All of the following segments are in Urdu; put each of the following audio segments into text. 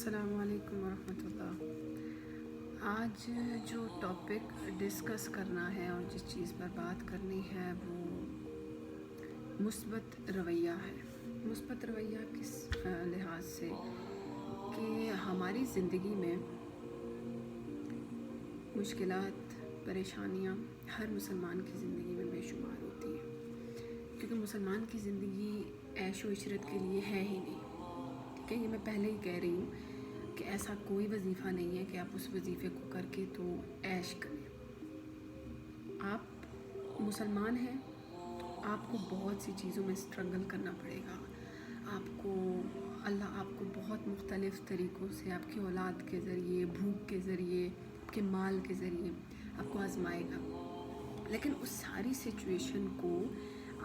السلام علیکم ورحمۃ اللہ۔ آج جو ٹاپک ڈسکس کرنا ہے اور جس چیز پر بات کرنی ہے وہ مثبت رویہ ہے۔ مثبت رویہ کس لحاظ سے کہ ہماری زندگی میں مشکلات، پریشانیاں ہر مسلمان کی زندگی میں بے شمار ہوتی ہیں، کیونکہ مسلمان کی زندگی عیش و عشرت کے لیے ہے ہی نہیں۔ ٹھیک ہے، یہ میں پہلے ہی کہہ رہی ہوں کہ ایسا کوئی وظیفہ نہیں ہے کہ آپ اس وظیفے کو کر کے تو عیش کریں۔ آپ مسلمان ہیں تو آپ کو بہت سی چیزوں میں اسٹرگل کرنا پڑے گا۔ اللہ آپ کو بہت مختلف طریقوں سے آپ کی اولاد کے ذریعے، بھوک کے ذریعے، آپ کے مال کے ذریعے آپ کو آزمائے گا، لیکن اس ساری سچویشن کو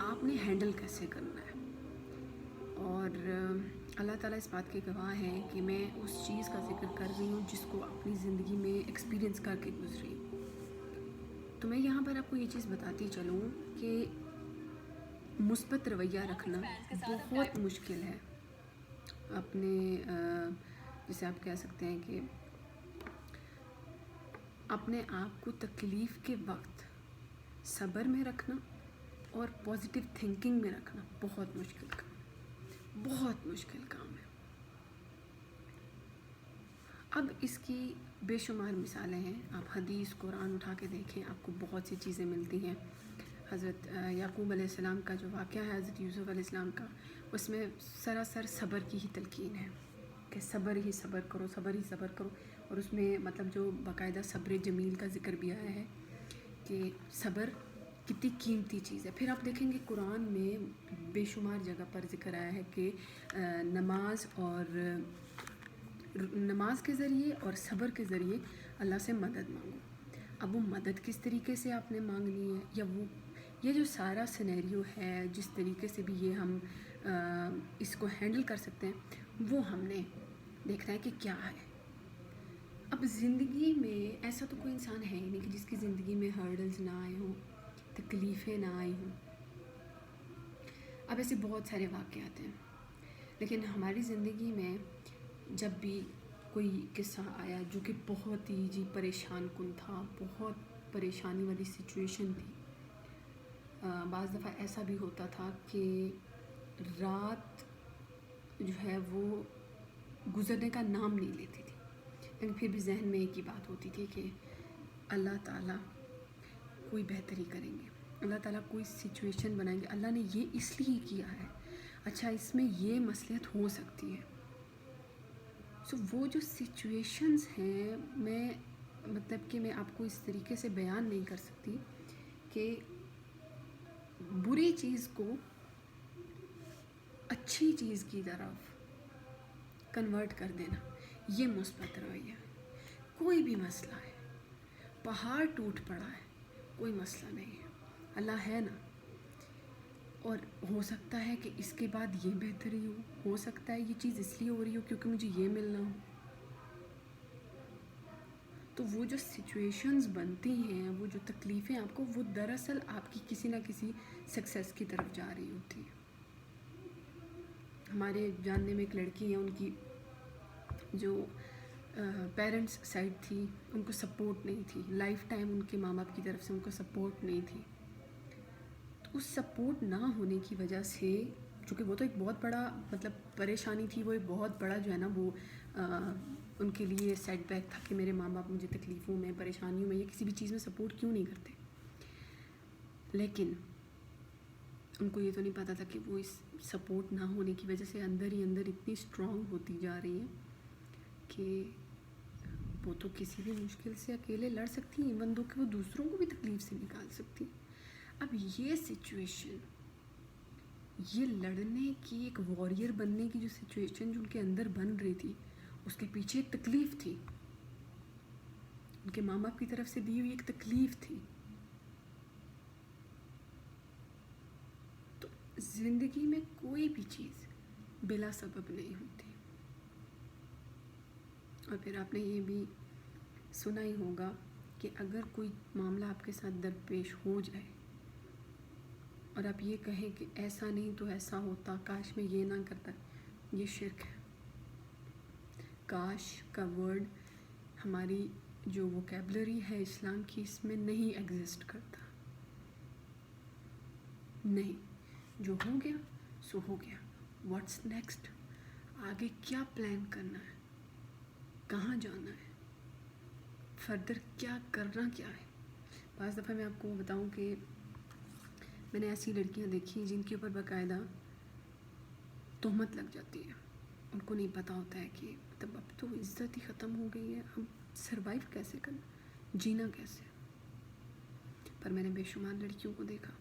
آپ نے ہینڈل کیسے کرنا ہے۔ اور اللہ تعالیٰ اس بات کے گواہ ہیں کہ میں اس چیز کا ذکر کر رہی ہوں جس کو اپنی زندگی میں ایکسپیرینس کر کے گزری ہوں۔ تو میں یہاں پر آپ کو یہ چیز بتاتی چلوں کہ مثبت رویہ رکھنا بہت مشکل ہے۔ اپنے جسے آپ کہہ سکتے ہیں کہ اپنے آپ کو تکلیف کے وقت صبر میں رکھنا اور پازیٹیو تھنکنگ میں رکھنا بہت مشکل کام ہے۔ اب اس کی بے شمار مثالیں ہیں، آپ حدیث قرآن اٹھا کے دیکھیں، آپ کو بہت سی چیزیں ملتی ہیں۔ حضرت یعقوب علیہ السلام کا جو واقعہ ہے حضرت یوسف علیہ السلام کا، اس میں سراسر صبر کی ہی تلقین ہے کہ صبر ہی صبر کرو، اور اس میں مطلب جو باقاعدہ صبر جمیل کا ذکر بھی آیا ہے کہ صبر کتنی قیمتی چیز ہے۔ پھر آپ دیکھیں گے قرآن میں بے شمار جگہ پر ذکر آیا ہے کہ نماز کے ذریعے اور صبر کے ذریعے اللہ سے مدد مانگو۔ اب وہ مدد کس طریقے سے آپ نے مانگنی ہے، یا یہ جو سارا سینیریو ہے جس طریقے سے بھی یہ ہم اس کو ہینڈل کر سکتے ہیں، وہ ہم نے دیکھنا ہے کہ کیا ہے۔ اب زندگی میں ایسا تو کوئی انسان ہے ہی نہیں کہ جس کی زندگی میں ہرڈلز نہ آئے ہوں، تکلیفیں نہ آئی ہوں۔ اب ایسے بہت سارے واقعات ہیں، لیکن ہماری زندگی میں جب بھی کوئی قصہ آیا جو کہ بہت ہی پریشان کن تھا، بہت پریشانی والی سچویشن تھی، بعض دفعہ ایسا بھی ہوتا تھا کہ رات جو ہے وہ گزرنے کا نام نہیں لیتی تھی، لیکن پھر بھی ذہن میں ایک ہی بات ہوتی تھی کہ اللہ تعالیٰ کوئی بہتری کریں گے، اللہ تعالیٰ کوئی سچویشن بنائیں گے، اللہ نے یہ اس لیے کیا ہے، اچھا اس میں یہ مصلحت ہو سکتی ہے۔ وہ جو سچویشنز ہیں، مطلب کہ میں آپ کو اس طریقے سے بیان نہیں کر سکتی کہ بری چیز کو اچھی چیز کی طرف کنورٹ کر دینا، یہ مثبت رویہ ہے۔ کوئی بھی مسئلہ ہے، پہاڑ ٹوٹ پڑا ہے، کوئی مسئلہ نہیں ہے، اللہ ہے نا، اور ہو سکتا ہے کہ اس کے بعد یہ بہتری ہو سکتا ہے یہ چیز اس لیے ہو رہی ہو کیونکہ مجھے یہ ملنا ہو۔ تو وہ جو سچویشنز بنتی ہیں، وہ جو تکلیفیں آپ کو، وہ دراصل آپ کی کسی نہ کسی سکسیس کی طرف جا رہی ہوتی ہیں۔ ہمارے جاننے میں ایک لڑکی ہے، ان کی جو پیرنٹس سائڈ تھی ان کو سپورٹ نہیں تھی، لائف ٹائم ان کے ماں باپ کی طرف سے ان کو سپورٹ نہیں تھی۔ تو اس سپورٹ نہ ہونے کی وجہ سے، چونکہ وہ تو ایک بہت بڑا مطلب پریشانی تھی، وہ ایک بہت بڑا جو ہے نا وہ ان کے لیے سیٹ بیک تھا کہ میرے ماں باپ مجھے تکلیفوں میں، پریشانیوں میں یا کسی بھی چیز میں سپورٹ کیوں نہیں کرتے، لیکن ان کو یہ تو نہیں پتہ تھا کہ وہ اس سپورٹ نہ ہونے کی وجہ سے اندر ہی اندر اتنی اسٹرانگ ہوتی جا رہی ہیں کہ وہ تو کسی بھی مشکل سے اکیلے لڑ سکتی ہیں، ایون دو کہ وہ دوسروں کو بھی تکلیف سے نکال سکتی ہیں۔ اب یہ سچویشن، یہ لڑنے کی، ایک واریر بننے کی جو سچویشن جو ان کے اندر بن رہی تھی، اس کے پیچھے ایک تکلیف تھی، ان کے ماں باپ کی طرف سے دی ہوئی ایک تکلیف تھی۔ تو زندگی میں کوئی بھی چیز بلا سبب نہیں ہوتی۔ اور پھر آپ نے یہ بھی سنا ہی ہوگا کہ اگر کوئی معاملہ آپ کے ساتھ درپیش ہو جائے اور آپ یہ کہیں کہ ایسا نہیں تو ایسا ہوتا، کاش میں یہ نہ کرتا، یہ شرک ہے۔ کاش کا ورڈ ہماری جو ووکیبلری ہے اسلام کی اس میں نہیں ایگزسٹ کرتا. نہیں، جو ہو گیا سو ہو گیا. What's next? آگے کیا پلان کرنا ہے، کہاں جانا ہے، فردر کیا کرنا کیا ہے. بعض دفعہ میں آپ کو بتاؤں کہ میں نے ایسی لڑکیاں دیکھی جن کے اوپر باقاعدہ تہمت لگ جاتی ہے. ان کو نہیں پتہ ہوتا ہے کہ مطلب اب تو عزت ہی ختم ہو گئی ہے، اب سروائیو کیسے کرنا، جینا کیسے. پر میں نے بے شمار لڑکیوں کو دیکھا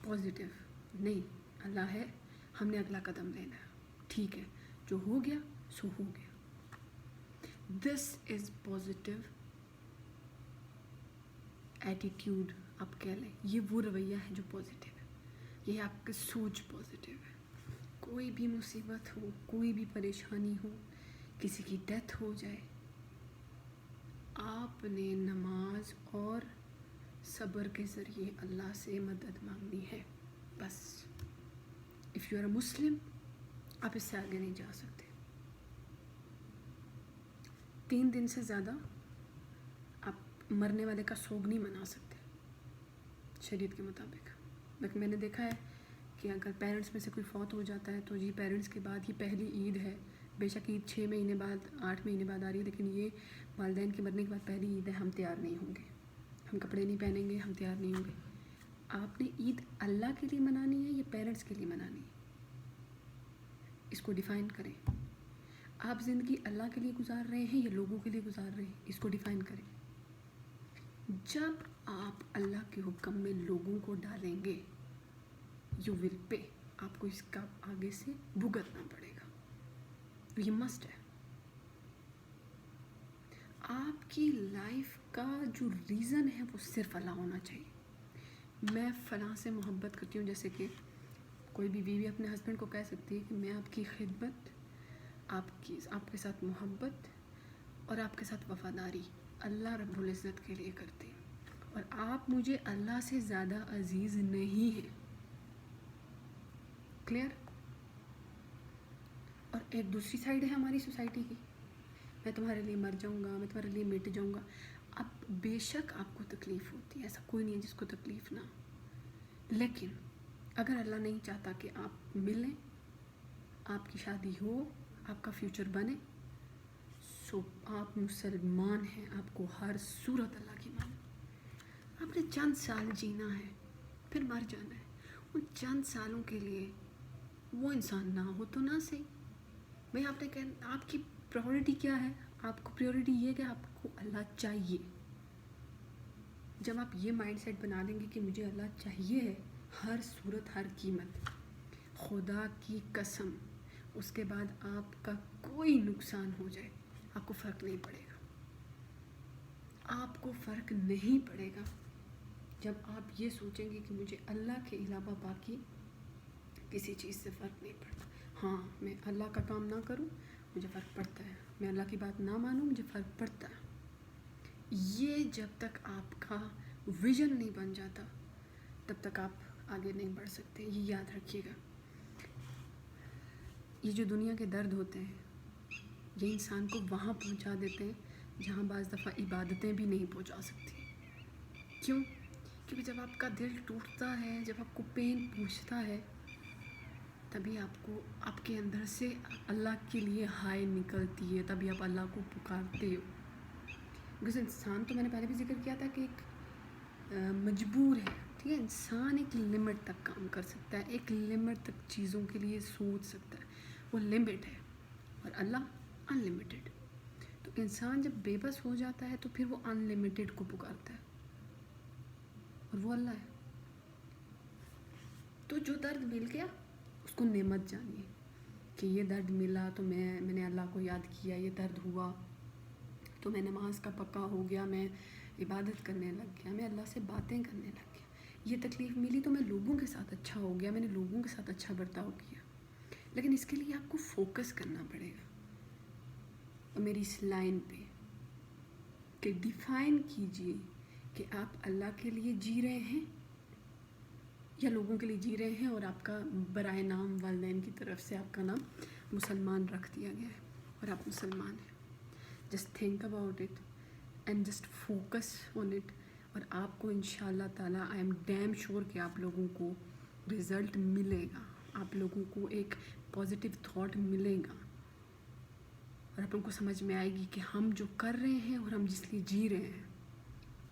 پازیٹیو، نہیں اللہ ہے، ہم نے اگلا قدم لینا ہے، ٹھیک ہے جو ہو گیا سو ہو گیا. دس از پازیٹیو ایٹیٹیوڈ آپ کہہ لیں. یہ وہ رویہ ہے جو پازیٹیو ہے، یہ آپ کی سوچ پازیٹیو ہے. کوئی بھی مصیبت ہو، کوئی بھی پریشانی ہو، کسی کی ڈیتھ ہو جائے، آپ نے نماز اور صبر کے ذریعے اللہ سے مدد مانگنی ہے بس. اف یو آر اے مسلم آپ اس سے آگے نہیں جا سکتے. 3 دن سے زیادہ آپ مرنے والے کا سوگ نہیں منا سکتے شریعت کے مطابق. لیکن میں نے دیکھا ہے کہ اگر پیرنٹس میں سے کوئی فوت ہو جاتا ہے تو یہ پیرنٹس کے بعد یہ پہلی عید ہے. بے شک عید 6 مہینے بعد 8 مہینے بعد آ رہی ہے، لیکن یہ والدین کے مرنے کے بعد پہلی عید ہے. ہم تیار نہیں ہوں گے، ہم کپڑے نہیں پہنیں گے، ہم تیار نہیں ہوں گے. آپ نے عید اللہ کے لیے منانی ہے یا پیرنٹس کے لیے منانی ہے؟ اس کو ڈیفائن کریں. آپ زندگی اللہ کے لیے گزار رہے ہیں یا لوگوں کے لیے گزار رہے ہیں، اس کو ڈیفائن کریں. جب آپ اللہ کے حکم میں لوگوں کو ڈالیں گے یو ول پے، آپ کو اس کا آگے سے بھگتنا پڑے گا. یہ مسٹ ہے. آپ کی لائف کا جو ریزن ہے وہ صرف اللہ ہونا چاہیے. میں فلاں سے محبت کرتی ہوں، جیسے کہ کوئی بھی بیوی اپنے ہسبینڈ کو کہہ سکتی ہے کہ میں آپ کی خدمت، آپ کے ساتھ محبت اور آپ کے ساتھ وفاداری اللہ رب العزت کے لیے کرتی ہوں، اور آپ مجھے اللہ سے زیادہ عزیز نہیں ہیں. کلیئر؟ اور ایک دوسری سائڈ ہے ہماری سوسائٹی کی، میں تمہارے لیے مر جاؤں گا، میں تمہارے لیے مٹ جاؤں گا. اب بے شک آپ کو تکلیف ہوتی ہے، ایسا کوئی نہیں ہے جس کو تکلیف نہ ہو، لیکن اگر اللہ نہیں چاہتا کہ آپ ملیں، آپ کی شادی ہو، آپ کا فیوچر بنے، سو آپ مسلمان ہیں، آپ کو ہر صورت اللہ کی مانو. آپ نے چند سال جینا ہے پھر مر جانا ہے. ان چند سالوں کے لیے وہ انسان نہ ہو تو نہ صحیح. بھائی آپ نے کہا آپ کی پریورٹی کیا ہے؟ آپ کو پریورٹی یہ کہ آپ کو اللہ چاہیے. جب آپ یہ مائنڈ سیٹ بنا لیں گے کہ مجھے اللہ چاہیے ہے ہر صورت ہر قیمت، خدا کی قسم اس کے بعد آپ کا کوئی نقصان ہو جائے آپ کو فرق نہیں پڑے گا. آپ کو فرق نہیں پڑے گا جب آپ یہ سوچیں گے کہ مجھے اللہ کے علاوہ باقی کسی چیز سے فرق نہیں پڑتا. ہاں میں اللہ کا کام نہ کروں مجھے فرق پڑتا ہے، میں اللہ کی بات نہ مانوں مجھے فرق پڑتا ہے. یہ جب تک آپ کا ویژن نہیں بن جاتا تب تک آپ آگے نہیں بڑھ سکتے. یہ یاد رکھیے گا. یہ جو دنیا کے درد ہوتے ہیں یہ انسان کو وہاں پہنچا دیتے ہیں جہاں بعض دفعہ عبادتیں بھی نہیں پہنچا سکتی. کیوں؟ کیونکہ جب آپ کا دل ٹوٹتا ہے، جب آپ کو پین پہنچتا ہے، تبھی آپ کو آپ کے اندر سے اللہ کے لیے ہائے نکلتی ہے، تبھی آپ اللہ کو پکارتے ہو. بکاز انسان تو میں نے پہلے بھی ذکر کیا تھا کہ ایک مجبور ہے، ٹھیک ہے. انسان ایک لمٹ تک کام کر سکتا ہے، ایک لمٹ تک چیزوں کے لیے سوچ سکتا ہے، وہ لمٹ ہے. اور اللہ ان لمیٹڈ. تو انسان جب بے بس ہو جاتا ہے تو پھر وہ ان لمیٹڈ کو پکارتا ہے، اور وہ اللہ ہے. تو جو درد مل گیا اس کو نعمت جانیے کہ یہ درد ملا تو میں نے اللہ کو یاد کیا، یہ درد ہوا تو میں نماز کا پکا ہو گیا، میں عبادت کرنے لگ گیا، میں اللہ سے باتیں کرنے لگ گیا. یہ تکلیف ملی تو میں لوگوں کے ساتھ اچھا ہو گیا، میں نے لوگوں کے ساتھ اچھا برتاؤ کیا. لیکن اس کے لیے آپ کو فوکس کرنا پڑے گا میری اس لائن پہ کہ ڈیفائن کیجئے کہ آپ اللہ کے لیے جی رہے ہیں یا لوگوں کے لیے جی رہے ہیں، اور آپ کا برائے نام والدین کی طرف سے آپ کا نام مسلمان رکھ دیا گیا ہے. اور آپ مسلمان ہیں. Just think about it and just focus on it, اور آپ کو انشاءاللہ تعالیٰ آئی ایم ڈیم شیور کہ آپ لوگوں کو رزلٹ ملے گا, آپ لوگوں کو ایک پازیٹیو تھاٹ ملے گا, اور آپ لوگوں کو سمجھ میں آئے گی کہ ہم جو کر رہے ہیں اور ہم جس لیے جی رہے ہیں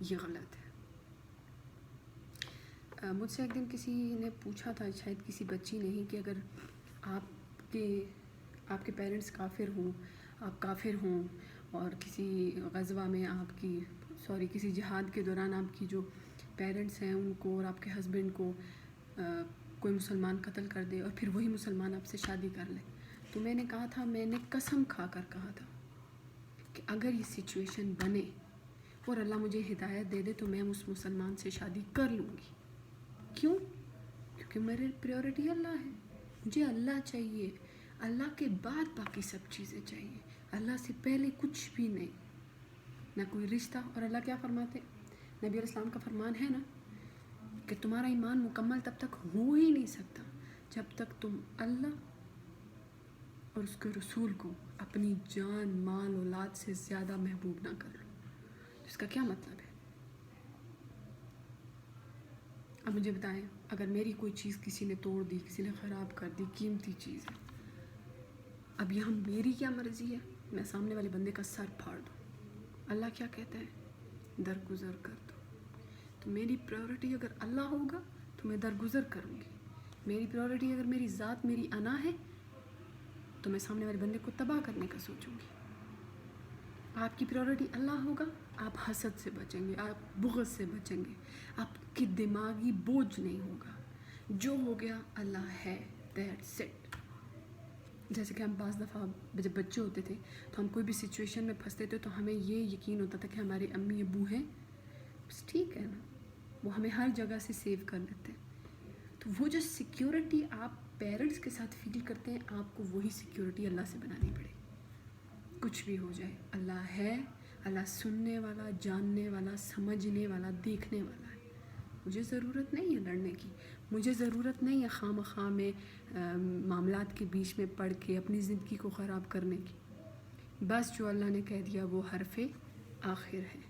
یہ غلط ہے. مجھ سے ایک دن کسی نے پوچھا تھا, شاید کسی بچی نے ہی, کہ اگر آپ کے پیرنٹس کافر ہوں, آپ کافر ہوں, اور کسی غزوہ میں کسی جہاد کے دوران آپ کی جو پیرنٹس ہیں ان کو اور آپ کے ہسبینڈ کو کوئی مسلمان قتل کر دے اور پھر وہی مسلمان آپ سے شادی کر لے, تو میں نے کہا تھا, میں نے قسم کھا کر کہا تھا کہ اگر یہ سچویشن بنے اور اللہ مجھے ہدایت دے دے تو میں اس مسلمان سے شادی کر لوں گی. کیوں؟ کیونکہ میری پریورٹی اللہ ہے, مجھے اللہ چاہیے, اللہ کے بعد باقی سب چیزیں چاہیے, اللہ سے پہلے کچھ بھی نہیں, نہ کوئی رشتہ. اور اللہ کیا فرماتے, نبی علیہ السلام کا فرمان ہے نا کہ تمہارا ایمان مکمل تب تک ہو ہی نہیں سکتا جب تک تم اللہ اور اس کے رسول کو اپنی جان, مال, اولاد سے زیادہ محبوب نہ کر لو. اس کا کیا مطلب ہے؟ اب مجھے بتائیں, اگر میری کوئی چیز کسی نے توڑ دی, کسی نے خراب کر دی, قیمتی چیز ہے, اب یہاں میری کیا مرضی ہے میں سامنے والے بندے کا سر پھاڑ دوں؟ اللہ کیا کہتا ہے, درگزر کر دو. تو میری پریورٹی اگر اللہ ہوگا تو میں درگزر کروں گی. میری پریورٹی اگر میری ذات, میری انا ہے, تو میں سامنے والے بندے کو تباہ کرنے کا سوچوں گی. آپ کی پریورٹی اللہ ہوگا, آپ حسد سے بچیں گے, آپ بغض سے بچیں گے, آپ کی دماغی بوجھ نہیں ہوگا. جو ہو گیا اللہ ہے, دیٹس اٹ. جیسے کہ ہم بعض دفعہ جب بچے ہوتے تھے تو ہم کوئی بھی سچویشن میں پھنستے تھے تو ہمیں یہ یقین ہوتا تھا کہ ہمارے امی ابو ہیں, بس ٹھیک ہے نا, وہ ہمیں ہر جگہ سے سیو کر لیتے ہیں. تو وہ جو سیکیورٹی آپ پیرنٹس کے ساتھ فیل کرتے ہیں, آپ کو وہی سیکیورٹی اللہ سے بنانی پڑے. کچھ بھی ہو جائے, اللہ ہے, اللہ سننے والا, جاننے والا, سمجھنے والا, دیکھنے والا ہے. مجھے ضرورت نہیں ہے لڑنے کی, مجھے ضرورت نہیں ہے خواہ مخواہ میں معاملات کے بیچ میں پڑھ کے اپنی زندگی کو خراب کرنے کی. بس جو اللہ نے کہہ دیا وہ حرف آخر ہے.